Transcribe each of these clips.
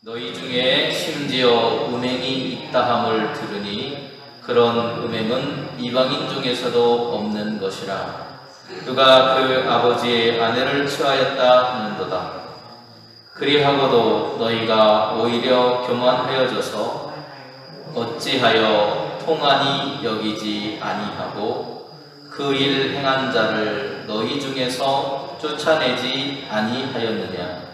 너희 중에 심지어 음행이 있다함을 들으니 그런 음행은 이방인 중에서도 없는 것이라. 그가 그 아버지의 아내를 취하였다 하는도다. 그리하고도 너희가 오히려 교만하여져서 어찌하여 통한이 여기지 아니하고 그 일 행한 자를 너희 중에서 쫓아내지 아니하였느냐.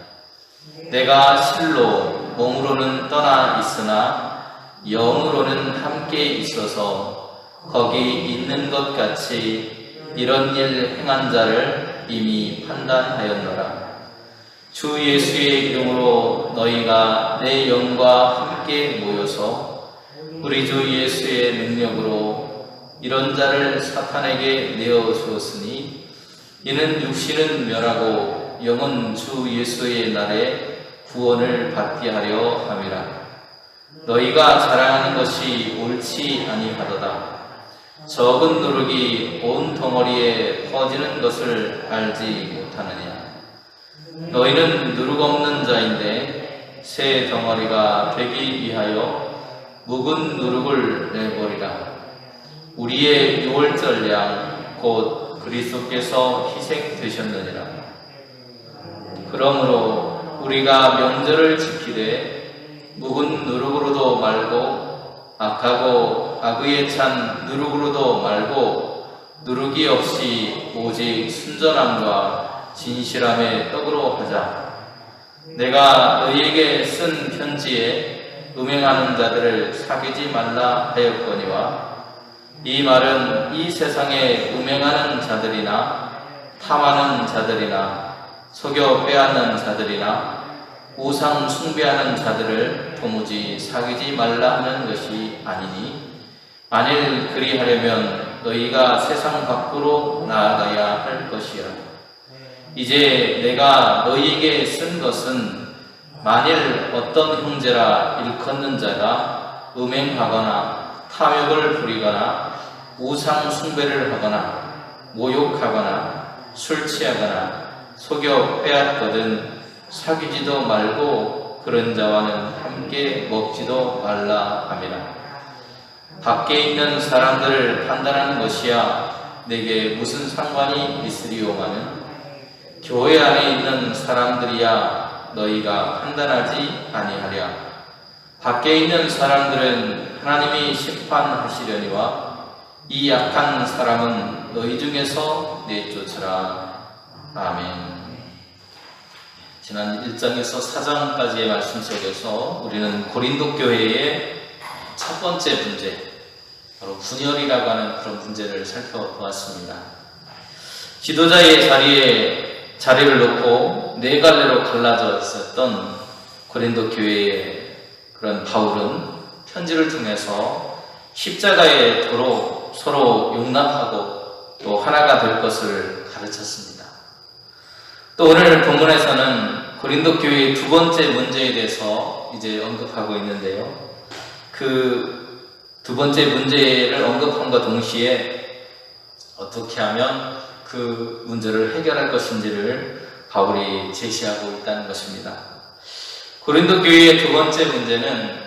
내가 실로 몸으로는 떠나 있으나 영으로는 함께 있어서 거기 있는 것 같이 이런 일 행한 자를 이미 판단하였노라. 주 예수의 이름으로 너희가 내 영과 함께 모여서 우리 주 예수의 능력으로 이런 자를 사탄에게 내어주었으니 이는 육신은 멸하고 영은 주 예수의 날에 구원을 받게 하려 함이라. 너희가 자랑하는 것이 옳지 아니하도다. 적은 누룩이 온 덩어리에 퍼지는 것을 알지 못하느냐. 너희는 누룩 없는 자인데 새 덩어리가 되기 위하여 묵은 누룩을 내버리라. 우리의 유월절 양 곧 그리스도께서 희생되셨느니라. 그러므로 우리가 명절을 지키되 묵은 누룩으로도 말고 악하고 악의에 찬 누룩으로도 말고 누룩이 없이 오직 순전함과 진실함의 떡으로 하자. 내가 너희에게 쓴 편지에 음행하는 자들을 사귀지 말라 하였거니와 이 말은 이 세상에 음행하는 자들이나 탐하는 자들이나 속여 빼앗는 자들이나 우상 숭배하는 자들을 도무지 사귀지 말라 하는 것이 아니니 만일 그리하려면 너희가 세상 밖으로 나아가야 할 것이라. 이제 내가 너희에게 쓴 것은 만일 어떤 형제라 일컫는 자가 음행하거나 탐욕을 부리거나 우상 숭배를 하거나 모욕하거나 술 취하거나 속여 빼앗거든 사귀지도 말고 그런 자와는 함께 먹지도 말라 함이라. 밖에 있는 사람들을 판단하는 것이야 내게 무슨 상관이 있으리오마는 교회 안에 있는 사람들이야 너희가 판단하지 아니하랴. 밖에 있는 사람들은 하나님이 심판하시려니와 이 약한 사람은 너희 중에서 내쫓으라. 아멘. 지난 1장에서 4장까지의 말씀 속에서 우리는 고린도 교회의 첫 번째 문제, 바로 분열이라고 하는 그런 문제를 살펴보았습니다. 지도자의 자리를 놓고 네 갈래로 갈라져 있었던 고린도 교회의 그런 바울은 편지를 통해서 십자가의 도로 서로 용납하고 또 하나가 될 것을 가르쳤습니다. 또 오늘 본문에서는 고린도 교회의 두 번째 문제에 대해서 이제 언급하고 있는데요. 그 두 번째 문제를 언급함과 동시에 어떻게 하면 그 문제를 해결할 것인지를 바울이 제시하고 있다는 것입니다. 고린도 교회의 두 번째 문제는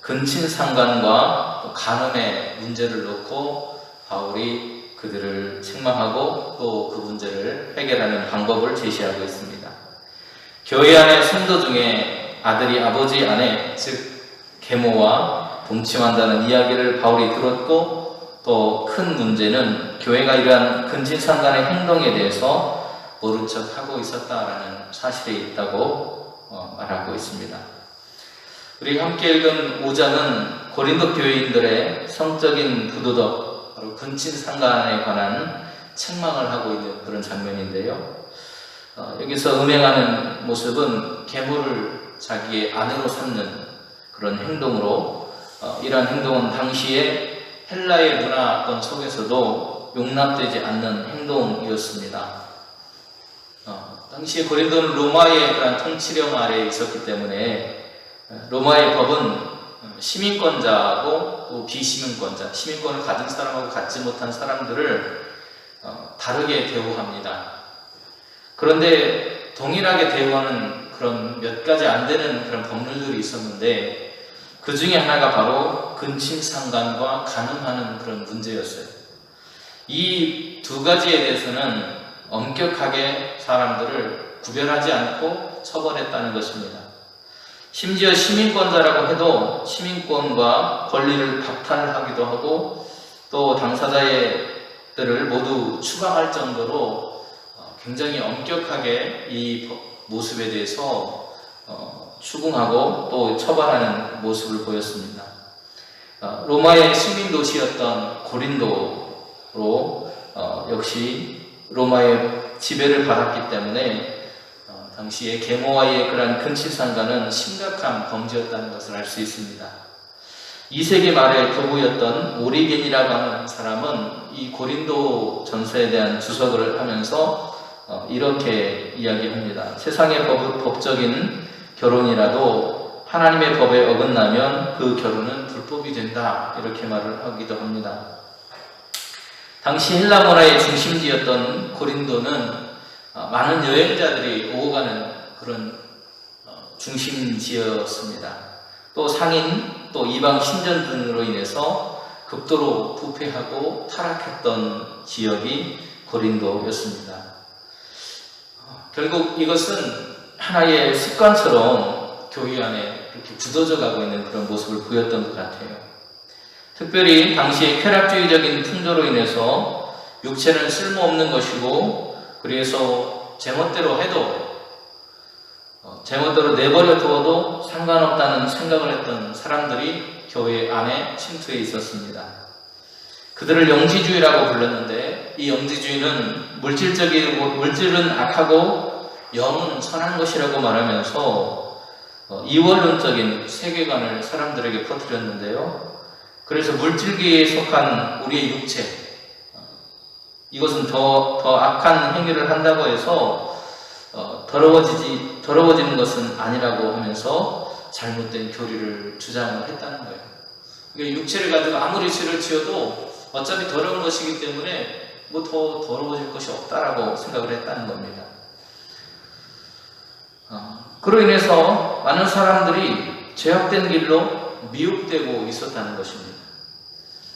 근친상간과 또 간음의 문제를 놓고 바울이 그들을 책망하고 또 그 문제를 해결하는 방법을 제시하고 있습니다. 교회 안의 성도 중에 아들이 아버지 안에 즉 계모와 동침한다는 이야기를 바울이 들었고 또 큰 문제는 교회가 이러한 근친상간의 행동에 대해서 모른 척 하고 있었다라는 사실이 있다고 말하고 있습니다. 우리가 함께 읽은 5장은 고린도 교회인들의 성적인 부도덕, 바로 근친상간에 관한 책망을 하고 있는 그런 장면인데요. 여기서 음행하는 모습은 계모를 자기의 아내로 삼는 그런 행동으로 이러한 행동은 당시에 헬라의 문화권 속에서도 용납되지 않는 행동이었습니다. 당시 고린도는 로마의 그런 통치령 아래에 있었기 때문에 로마의 법은 시민권자하고 또 비시민권자, 시민권을 가진 사람하고 갖지 못한 사람들을 다르게 대우합니다. 그런데 동일하게 대우하는 그런 몇 가지 안 되는 그런 법률들이 있었는데 그 중에 하나가 바로 근친상간과 간음하는 그런 문제였어요. 이 두 가지에 대해서는 엄격하게 사람들을 구별하지 않고 처벌했다는 것입니다. 심지어 시민권자라고 해도 시민권과 권리를 박탈하기도 하고 또 당사자들을 모두 추방할 정도로 굉장히 엄격하게 이 모습에 대해서 추궁하고 또 처벌하는 모습을 보였습니다. 로마의 시민 도시였던 고린도로 역시 로마의 지배를 받았기 때문에 당시에 계모와의 그러한 근친상간은 심각한 범죄였다는 것을 알 수 있습니다. 2세기 말에 교부였던 오리겐이라고 하는 사람은 이 고린도 전서에 대한 주석을 하면서 이렇게 이야기합니다. 세상의 법적인 결혼이라도 하나님의 법에 어긋나면 그 결혼은 불법이 된다, 이렇게 말을 하기도 합니다. 당시 헬라 문화의 중심지였던 고린도는 많은 여행자들이 오고 가는 그런 중심지였습니다. 또 상인, 또 이방 신전 등으로 인해서 극도로 부패하고 타락했던 지역이 고린도였습니다. 결국 이것은 하나의 습관처럼 교회 안에 이렇게 굳어져 가고 있는 그런 모습을 보였던 것 같아요. 특별히 당시의 쾌락주의적인 풍조로 인해서 육체는 쓸모없는 것이고 그래서 제멋대로 내버려 두어도 상관없다는 생각을 했던 사람들이 교회 안에 침투해 있었습니다. 그들을 영지주의라고 불렀는데 이 영지주의는 물질은 악하고 영은 선한 것이라고 말하면서 이원론적인 세계관을 사람들에게 퍼뜨렸는데요. 그래서 물질계에 속한 우리의 육체, 이것은 더 악한 행위를 한다고 해서 더러워지는 것은 아니라고 하면서 잘못된 교리를 주장을 했다는 거예요. 그러니까 육체를 가지고 아무리 죄를 지어도 어차피 더러운 것이기 때문에 뭐 더 더러워질 것이 없다라고 생각을 했다는 겁니다. 그로 인해서 많은 사람들이 죄악된 길로 미혹되고 있었다는 것입니다.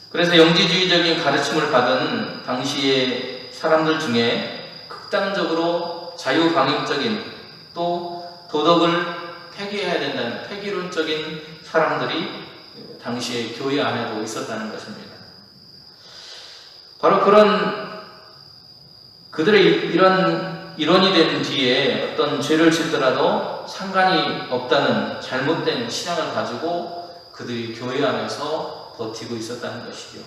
그래서 영지주의적인 가르침을 받은 당시의 사람들 중에 극단적으로 자유방임적인 또 도덕을 폐기해야 된다는 폐기론적인 사람들이 당시에 교회 안에도 있었다는 것입니다. 바로 그들의 이런 일원이 된 뒤에 어떤 죄를 짓더라도 상관이 없다는 잘못된 신앙을 가지고 그들이 교회 안에서 버티고 있었다는 것이죠.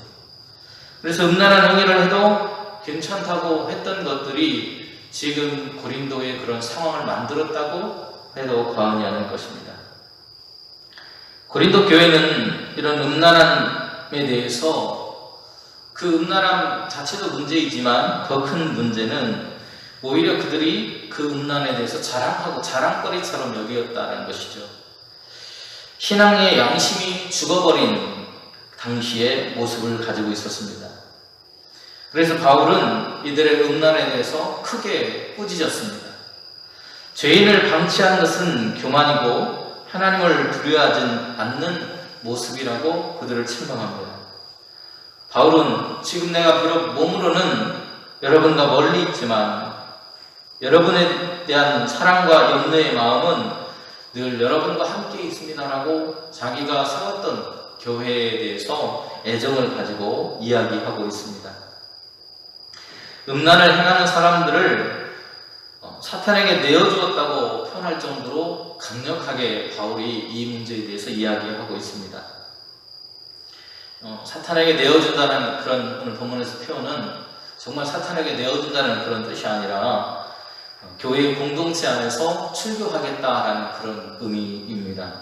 그래서 음란한 행위를 해도 괜찮다고 했던 것들이 지금 고린도의 그런 상황을 만들었다고 해도 과언이 아닐 것입니다. 고린도 교회는 이런 음란함에 대해서 그 음란함 자체도 문제이지만 더 큰 문제는 오히려 그들이 그 음란에 대해서 자랑하고 자랑거리처럼 여기었다는 것이죠. 신앙의 양심이 죽어버린 당시의 모습을 가지고 있었습니다. 그래서 바울은 이들의 음란에 대해서 크게 꾸짖었습니다. 죄인을 방치하는 것은 교만이고 하나님을 두려워하지 않는 모습이라고 그들을 책망합니다. 바울은 지금 내가 비록 몸으로는 여러분과 멀리 있지만 여러분에 대한 사랑과 염려의 마음은 늘 여러분과 함께 있습니다라고 자기가 세웠던 교회에 대해서 애정을 가지고 이야기하고 있습니다. 음란을 행하는 사람들을 사탄에게 내어주었다고 표현할 정도로 강력하게 바울이 이 문제에 대해서 이야기하고 있습니다. 사탄에게 내어준다는 그런 오늘 본문에서 표현은 정말 사탄에게 내어준다는 그런 뜻이 아니라 교회의 공동체 안에서 출교하겠다라는 그런 의미입니다.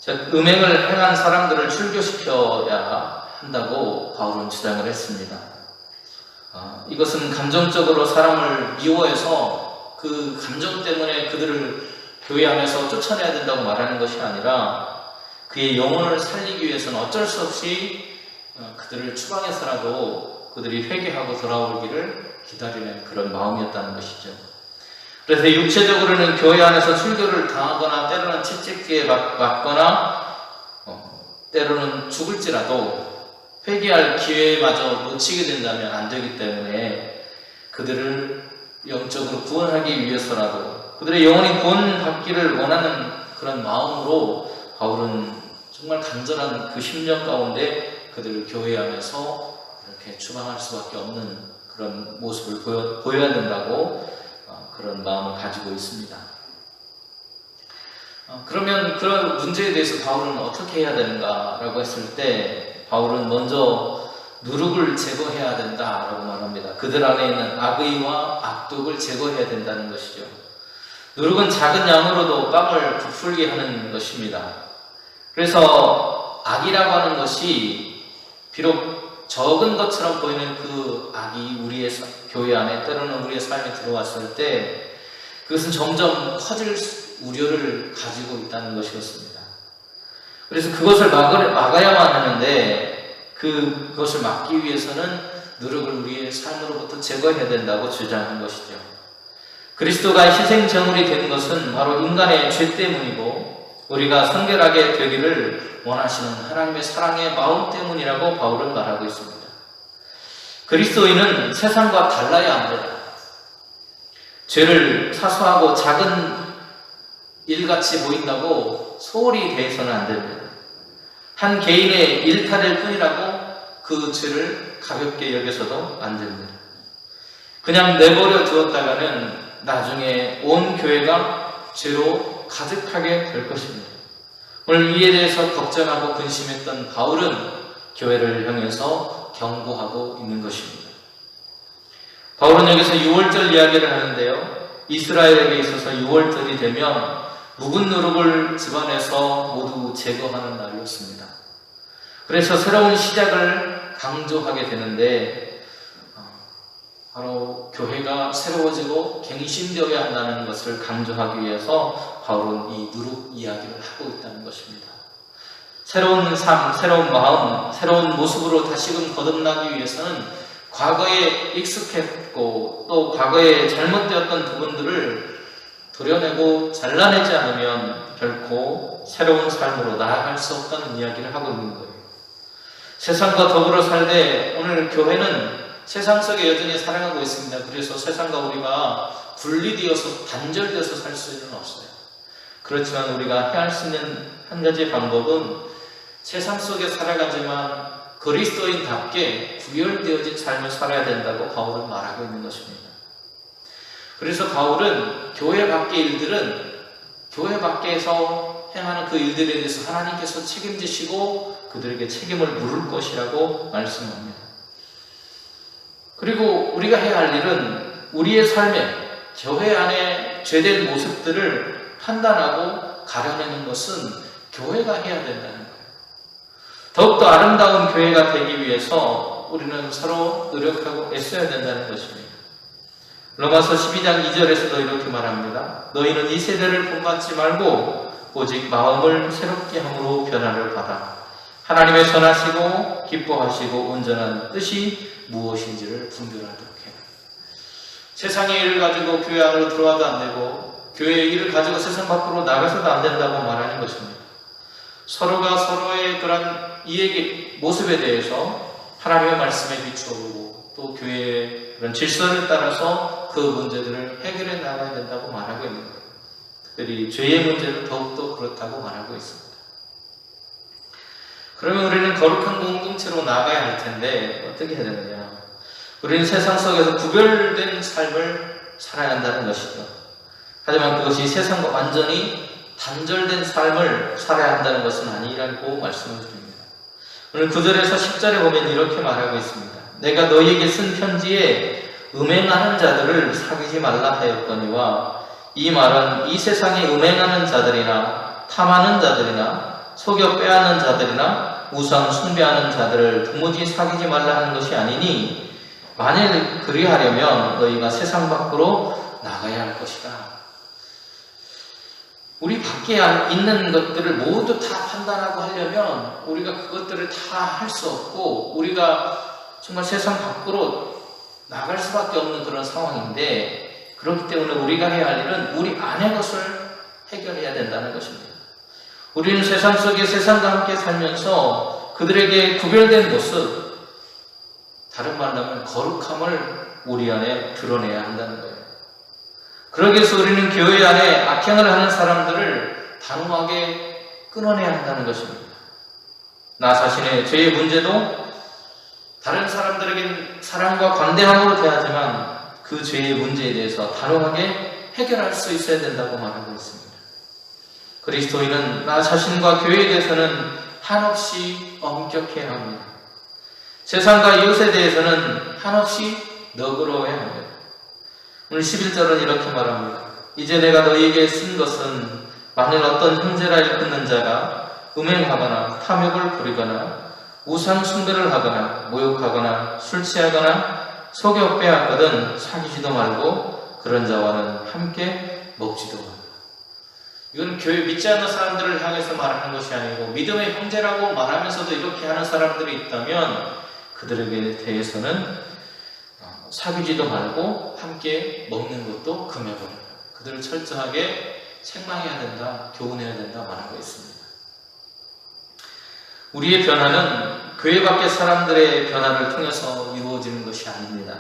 음행을 행한 사람들을 출교시켜야 한다고 바울은 주장을 했습니다. 이것은 감정적으로 사람을 미워해서 그 감정 때문에 그들을 교회 안에서 쫓아내야 된다고 말하는 것이 아니라 그의 영혼을 살리기 위해서는 어쩔 수 없이 그들을 추방해서라도 그들이 회개하고 돌아오기를 기다리는 그런 마음이었다는 것이죠. 그래서 육체적으로는 교회 안에서 출교를 당하거나 때로는 채찍질에 맞거나 때로는 죽을지라도 회개할 기회마저 놓치게 된다면 안 되기 때문에 그들을 영적으로 구원하기 위해서라도 그들의 영혼이 구원받기를 원하는 그런 마음으로 바울은 정말 간절한 그 심령 가운데 그들을 교회 안에서 이렇게 추방할 수밖에 없는 그런 모습을 보여야 된다고 그런 마음을 가지고 있습니다. 그러면 그런 문제에 대해서 바울은 어떻게 해야 되는가라고 했을 때 바울은 먼저 누룩을 제거해야 된다라고 말합니다. 그들 안에 있는 악의와 악독을 제거해야 된다는 것이죠. 누룩은 작은 양으로도 빵을 부풀게 하는 것입니다. 그래서 악이라고 하는 것이 비록 적은 것처럼 보이는 그 악이 우리의 교회 안에 때로는 우리의 삶에 들어왔을 때 그것은 점점 커질 우려를 가지고 있다는 것이었습니다. 그래서 그것을 막아야만 하는데 그것을 막기 위해서는 누룩을 우리의 삶으로부터 제거해야 된다고 주장한 것이죠. 그리스도가 희생 제물이 된 것은 바로 인간의 죄 때문이고 우리가 성결하게 되기를 원하시는 하나님의 사랑의 마음 때문이라고 바울은 말하고 있습니다. 그리스도인은 세상과 달라야 합니다. 죄를 사소하고 작은 일같이 보인다고 소홀히 대해서는 안 됩니다. 한 개인의 일탈일 뿐이라고 그 죄를 가볍게 여겨서도 안 됩니다. 그냥 내버려 두었다가는 나중에 온 교회가 죄로 가득하게 될 것입니다. 오늘 이에 대해서 걱정하고 근심했던 바울은 교회를 향해서 경고하고 있는 것입니다. 바울은 여기서 6월절 이야기를 하는데요. 이스라엘에게 있어서 6월절이 되면 묵은 누룩을 집안에서 모두 제거하는 날이었습니다. 그래서 새로운 시작을 강조하게 되는데 바로 교회가 새로워지고 갱신되어야 한다는 것을 강조하기 위해서 바울은 이 누룩 이야기를 하고 있다는 것입니다. 새로운 삶, 새로운 마음, 새로운 모습으로 다시금 거듭나기 위해서는 과거에 익숙했고 또 과거에 잘못되었던 부분들을 도려내고 잘라내지 않으면 결코 새로운 삶으로 나아갈 수 없다는 이야기를 하고 있는 거예요. 세상과 더불어 살되 오늘 교회는 세상 속에 여전히 살아가고 있습니다. 그래서 세상과 우리가 분리되어서 단절되어서 살 수는 없어요. 그렇지만 우리가 해야 할 수 있는 한 가지 방법은 세상 속에 살아가지만 그리스도인답게 구별되어진 삶을 살아야 된다고 바울은 말하고 있는 것입니다. 그래서 바울은 교회 밖의 일들은 교회 밖에서 행하는 그 일들에 대해서 하나님께서 책임지시고 그들에게 책임을 물을 것이라고 말씀합니다. 그리고 우리가 해야 할 일은 우리의 삶에 교회 안에 죄된 모습들을 판단하고 가려내는 것은 교회가 해야 된다는 거예요. 더욱더 아름다운 교회가 되기 위해서 우리는 서로 노력하고 애써야 된다는 것입니다. 로마서 12장 2절에서도 이렇게 말합니다. 너희는 이 세대를 본받지 말고 오직 마음을 새롭게 함으로 변화를 받아 하나님의 선하시고 기뻐하시고 온전한 뜻이 무엇인지를 분별하도록 해요. 세상의 일을 가지고 교회 안으로 들어와도 안 되고 교회의 일을 가지고 세상 밖으로 나가서도 안 된다고 말하는 것입니다. 서로가 서로의 그런 이해의 모습에 대해서 하나님의 말씀에 비추어보고 또 교회의 그런 질서를 따라서 그 문제들을 해결해 나가야 된다고 말하고 있는 거예요. 특별히 죄의 문제는 더욱더 그렇다고 말하고 있습니다. 그러면 우리는 거룩한 공동체로 나가야 할 텐데 어떻게 해야 되느냐? 우리는 세상 속에서 구별된 삶을 살아야 한다는 것이죠. 하지만 그것이 세상과 완전히 단절된 삶을 살아야 한다는 것은 아니라고 말씀을 드립니다. 오늘 9절에서 10절에 보면 이렇게 말하고 있습니다. 내가 너희에게 쓴 편지에 음행하는 자들을 사귀지 말라 하였거니와 이 말은 이 세상에 음행하는 자들이나 탐하는 자들이나 속여 빼앗는 자들이나 우상 숭배하는 자들을 도무지 사귀지 말라 하는 것이 아니니 만일 그리하려면 너희가 세상 밖으로 나가야 할 것이다. 우리 밖에 있는 것들을 모두 다 판단하고 하려면 우리가 그것들을 다 할 수 없고 우리가 정말 세상 밖으로 나갈 수밖에 없는 그런 상황인데 그렇기 때문에 우리가 해야 할 일은 우리 안의 것을 해결해야 된다는 것입니다. 우리는 세상 속에 세상과 함께 살면서 그들에게 구별된 모습, 다른 말로 하면 거룩함을 우리 안에 드러내야 한다는 거예요. 그러기 위해서 우리는 교회 안에 악행을 하는 사람들을 단호하게 끊어내야 한다는 것입니다. 나 자신의 죄의 문제도 다른 사람들에겐 사랑과 관대함으로 대하지만 그 죄의 문제에 대해서 단호하게 해결할 수 있어야 된다고 말하고 있습니다. 그리스도인은 나 자신과 교회에 대해서는 한없이 엄격해야 합니다. 세상과 이웃에 대해서는 한없이 너그러워야 합니다. 오늘 11절은 이렇게 말합니다. 이제 내가 너희에게 쓴 것은 만일 어떤 형제라 일컫는 자가 음행하거나 탐욕을 부리거나 우상 숭배를 하거나 모욕하거나 술 취하거나 속여 빼앗거든 사귀지도 말고 그런 자와는 함께 먹지도 말고. 이건 교회 믿지 않는 사람들을 향해서 말하는 것이 아니고 믿음의 형제라고 말하면서도 이렇게 하는 사람들이 있다면 그들에게 대해서는 사귀지도 말고 함께 먹는 것도 금해버려요. 그들을 철저하게 책망해야 된다, 교훈해야 된다 말하고 있습니다. 우리의 변화는 교회 밖의 사람들의 변화를 통해서 이루어지는 것이 아닙니다.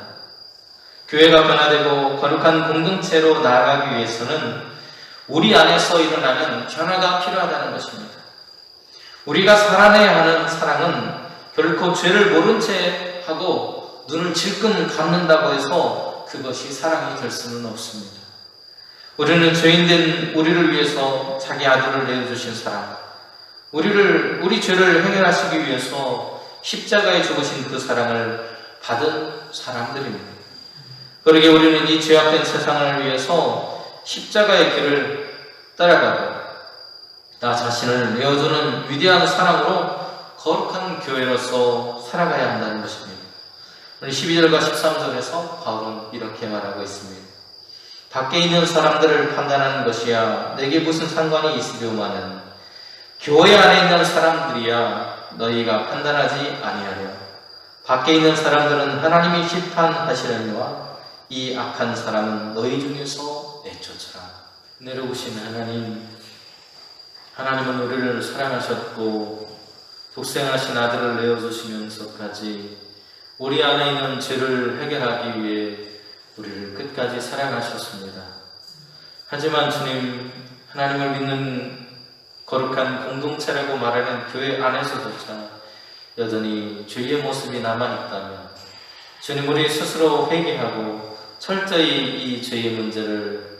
교회가 변화되고 거룩한 공동체로 나아가기 위해서는 우리 안에서 일어나는 변화가 필요하다는 것입니다. 우리가 살아내야 하는 사랑은 결코 죄를 모른 채 하고 눈을 질끈 감는다고 해서 그것이 사랑이 될 수는 없습니다. 우리는 죄인된 우리를 위해서 자기 아들을 내어주신 사랑, 우리 죄를 해결하시기 위해서 십자가에 죽으신 그 사랑을 받은 사람들입니다. 그러기에 우리는 이 죄악된 세상을 위해서 십자가의 길을 따라가고 나 자신을 내어주는 위대한 사랑으로 거룩한 교회로서 살아가야 한다는 것입니다. 12절과 13절에서 바울은 이렇게 말하고 있습니다. 밖에 있는 사람들을 판단하는 것이야 내게 무슨 상관이 있으려마는 교회 안에 있는 사람들이야 너희가 판단하지 아니하려. 밖에 있는 사람들은 하나님이 심판하시려니와 이 악한 사람은 너희 중에서 내쫓으라. 내려오신 하나님은 우리를 사랑하셨고 독생하신 아들을 내어주시면서까지 우리 안에 있는 죄를 해결하기 위해 우리를 끝까지 사랑하셨습니다. 하지만 주님, 하나님을 믿는 거룩한 공동체라고 말하는 교회 안에서조차 여전히 죄의 모습이 남아있다면 주님, 우리 스스로 회개하고 철저히 이 죄의 문제를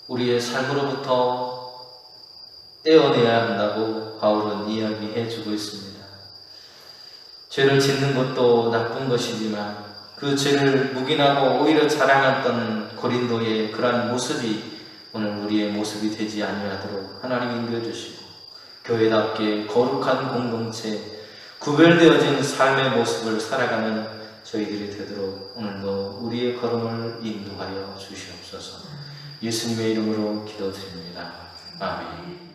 우리의 삶으로부터 떼어내야 한다고 바울은 이야기해 주고 있습니다. 죄를 짓는 것도 나쁜 것이지만 그 죄를 묵인하고 오히려 자랑했던 고린도의 그러한 모습이 오늘 우리의 모습이 되지 아니하도록 하나님 인도해 주시고 교회답게 거룩한 공동체, 구별되어진 삶의 모습을 살아가는 저희들이 되도록 오늘도 우리의 걸음을 인도하여 주시옵소서. 예수님의 이름으로 기도드립니다. 아멘.